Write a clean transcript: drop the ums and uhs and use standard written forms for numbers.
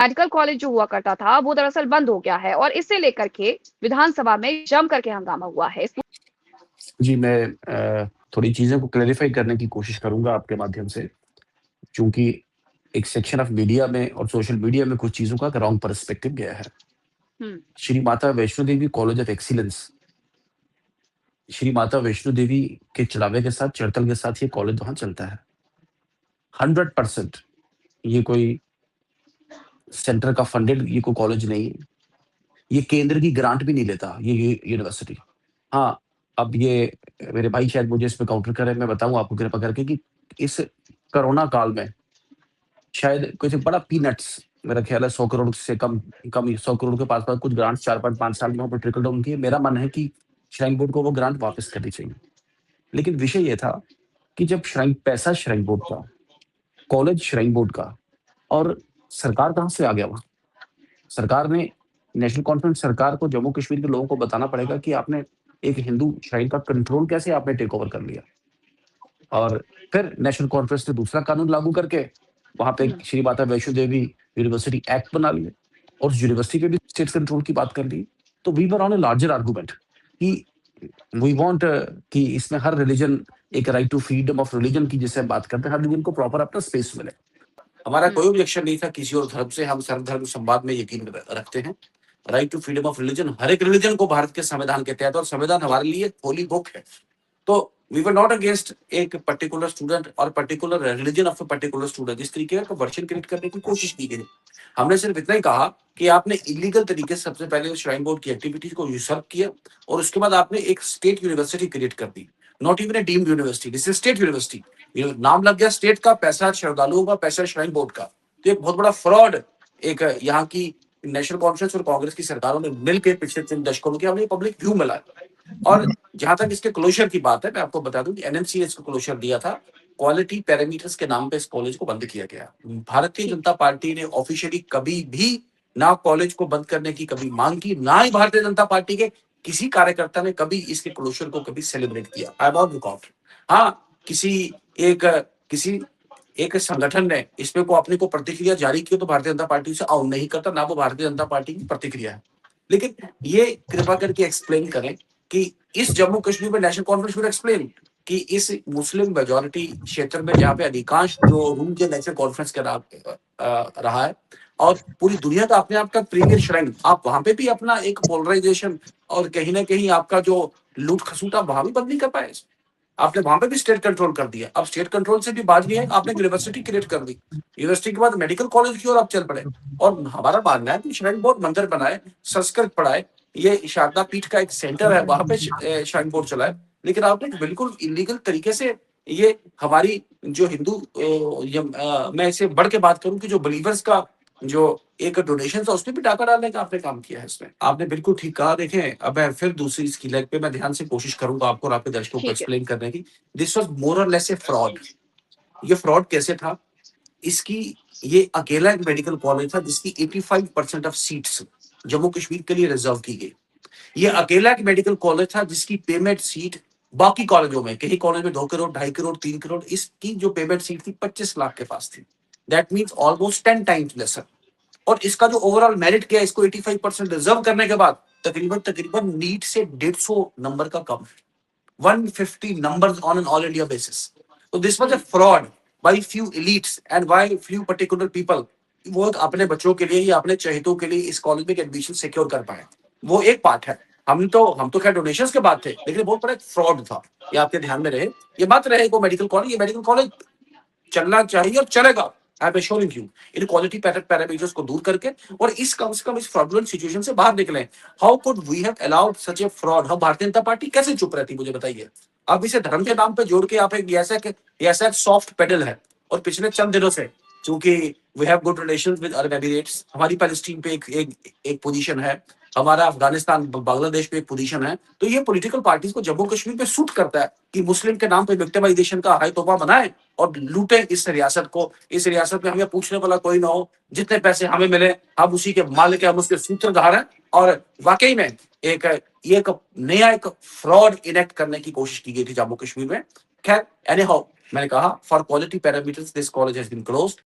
Medical college जो हुआ करता था वो दरअसल बंद हो गया है और इसे लेकर के विधानसभा में जम करके हंगामा हुआ है। जी, मैं थोड़ी चीज़ों को क्लैरिफ़ाई करने की कोशिश करूँगा आपके माध्यम से, चूँकि एक सेक्शन ऑफ मीडिया में और सोशल मीडिया में कुछ चीज़ों का एक रॉन्ग पर्सपेक्टिव गया है। हुँ, Shri Mata Vaishno Devi college of excellence, Shri Mata Vaishno Devi के चढ़ावे के साथ, चढ़तल के साथ ये कॉलेज वहाँ चलता है। 100% ये कोई सेंटर का फंडेड ये कोई कॉलेज नहीं है। ये केंद्र की ग्रांट भी नहीं लेता ये यूनिवर्सिटी। हाँ, अब ये मेरे भाई शायद मुझे इस पे काउंटर करें, मैं बताऊँ आपको कृपा करके कि इस कोरोना काल में शायद कुछ बड़ा पीनट्स, मेरा ख्याल है 100 करोड़ से कम ही 100 करोड़ के पास-पास कुछ ग्रांट 4-5 साल में वहाँ पे ट्रिकल डाउन की है। मेरा मानना है कि श्राइन बोर्ड को वो ग्रांट वापस करनी चाहिए। लेकिन विषय ये था कि जब श्राइन बोर्ड का, कॉलेज श्राइन बोर्ड का और सरकार कहाँ से आ गया वहाँ? सरकार ने नेशनल कॉन्फ्रेंस सरकार को जम्मू कश्मीर के लोगों को बताना पड़ेगा कि आपने एक हिंदू श्राइन का कंट्रोल कैसे आपने टेक ओवर कर लिया। और फिर नेशनल कॉन्फ्रेंस ने दूसरा कानून लागू करके वहाँ पे हुँ, श्री माता वैष्णो देवी यूनिवर्सिटी एक्ट बना लिया और उस यूनिवर्सिटी पे भी स्टेट कंट्रोल की बात कर ली। तो we were on a larger argument कि वी वांट कि इसमें हर रिलीजन एक right to freedom of religion की जिसे हम बात करते हैं, हर रिलीजन को प्रॉपर अपना स्पेस मिले। हमारा हुँ, कोई ऑब्जेक्शन नहीं था किसी और धर्म से, हम सर्वधर्म संवाद में यकीन रखते हैं। Right to freedom of religion, हर एक रिलीजन को भारत के संविधान के तहत, और संविधान हमारे लिए होली बुक है। तो वी वर नॉट अगेंस्ट एक पर्टिकुलर स्टूडेंट और particular religion of a particular student, इस तरीके का वर्जन क्रिएट करने की कोशिश की गई। हमने सिर्फ इतना ही कहा कि आपने इलीगल तरीके से सबसे पहले श्राइन बोर्ड की एक्टिविटीज को यूसर्व किया और उसके बाद आपने एक स्टेट यूनिवर्सिटी क्रिएट कर दी। Not even a deemed university, this is state university. ये नाम लग गया स्टेट का, पैसा श्रद्धालुओं का, पैसा श्राइन बोर्ड का। तो एक बहुत बड़ा फ्रॉड एक यहाँ की नेशनल कॉन्फ्रेंस और कांग्रेस की सरकारों ने मिलकर पिछले 3 दशकों में हमें पब्लिक व्यू मिला। और जहां तक इसके क्लोजर की बात है, मैं आपको बता दूं कि एनएमसी ने इसको क्लोजर दिया था। क्वालिटी पैरामीटर्स के नाम पे इस कॉलेज को बंद किया गया। भारतीय ठीक। जनता पार्टी ने ऑफिशियली कभी भी ना कॉलेज को बंद करने की कभी मांग की, ना ही भारतीय जनता पार्टी के किसी कार्यकर्ता ने कभी इसके क्लोजर को कभी सेलिब्रेट किया। I want record. हाँ, एक किसी एक संगठन ने इसमें को अपने को प्रतिक्रिया जारी की तो भारतीय जनता पार्टी से आउट नहीं करता, ना वो भारतीय जनता पार्टी की प्रतिक्रिया है। लेकिन ये कृपा करके एक्सप्लेन करें कि इस जम्मू कश्मीर में नेशनल कॉन्फ्रेंस में एक्सप्लेन कि इस मुस्लिम मेजोरिटी क्षेत्र में जहाँ पे अधिकांश जो रूम के नेशनल कॉन्फ्रेंस का रहा है और पूरी दुनिया का अपने आप का प्रीमियर श्राइन, आप वहां पे भी अपना एक पोलराइजेशन और कहीं ना कहीं आपका जो लूट खसूट आप वहां भी बंद नहीं कर पाए। आपने वहां पे भी स्टेट कंट्रोल कर दिया। अब स्टेट कंट्रोल से भी बाज नहीं है, आपने यूनिवर्सिटी क्रिएट कर दी। यूनिवर्सिटी के बाद मेडिकल कॉलेज की ओर आप चल पड़े। और हमारा मानना है कि श्राइन बोर्ड मंदिर बनाए, संस्कृत पढ़ाए, ये शारदा पीठ का एक सेंटर है, वहां पे श्राइन बोर्ड चलाए। लेकिन आपने बिल्कुल इलीगल तरीके से ये हमारी जो हिंदू मैं इसे बढ़ के बात करूं कि जो बिलीवर्स का जो एक डोनेशन था उसमें भी डाका डालने का आपने काम किया है। इसमें आपने बिल्कुल ठीक कहा। देखें, अब मैं फिर दूसरी इसकी लेग पे मैं ध्यान से कोशिश करूंगा आपको और आपके दर्शकों को ठीक है। एक्सप्लेन करने की। दिस वाज मोर और लेस ए फ्रॉड। ये फ्रॉड कैसे था? इसकी ये अकेला एक मेडिकल कॉलेज था जिसकी 85% ऑफ सीट्स जम्मू कश्मीर के लिए रिजर्व की गई। ये अकेला एक मेडिकल कॉलेज था जिसकी पेमेंट सीट बाकी कॉलेजों में, कहीं कॉलेज में 2 करोड़, 2.5 करोड़, 3 करोड़, इसकी जो पेमेंट सीट थी 25 लाख के पास थी। That means almost 10 times lesser. और इसका जो ओवरऑल मेरिट किया, इसको 85% रिजर्व करने के बाद तकरीबन तकरीबन नीट से 150 नंबर का कम, 150 numbers on an all India basis. So this was a hmm, fraud by few elites and by few particular people। वो अपने बच्चों के लिए या अपने चहेतों के लिए इस कॉलेज में एडमिशन सिक्योर कर पाए, वो एक पार्ट है। हम तो खैर डोनेशंस के बाद थे, लेकिन बहुत बड़ा एक फ्रॉड था। ये आपके ध्यान में रहे। ये बात रहे को मेडिकल कॉलेज, ये मेडिकल कॉलेज चलना चाहिए और चलेगा। I am assuring you, in quality parameters को दूर करके और इस कम से कम इस फ्रॉडुलेंट सिचुएशन से बाहर निकले। How could we have allowed such a fraud? हम भारतीय जनता पार्टी कैसे चुप रहती, मुझे बताइए। अब इसे धर्म के ठीक। नाम पे जोड़ के आप एक ऐसा सॉफ्ट पेडल है। और पिछले चंद दिनों से चूंकि we have good relations with Arab Emirates, हमारी पैलेस्टीन पे एक पोजीशन है, हमारा अफगानिस्तान बांग्लादेश पे एक पोजीशन है। तो ये पॉलिटिकल पार्टीज को जम्मू कश्मीर पे सूट करता है कि मुस्लिम के नाम पे विक्टिमाइजेशन का हाई तोहफा बनाए और लूटे इस रियासत को। इस रियासत में हमें पूछने वाला कोई ना हो, जितने पैसे हमें मिले हम उसी के मालिक हैं, हम उसके सूत्रधार हैं। और वाकई में एक ये एक नया एक फ्रॉड इनेक्ट करने की कोशिश की गई थी जम्मू कश्मीर में। खैर, एनी हाउ, मैंने कहा for quality parameters this college has been closed.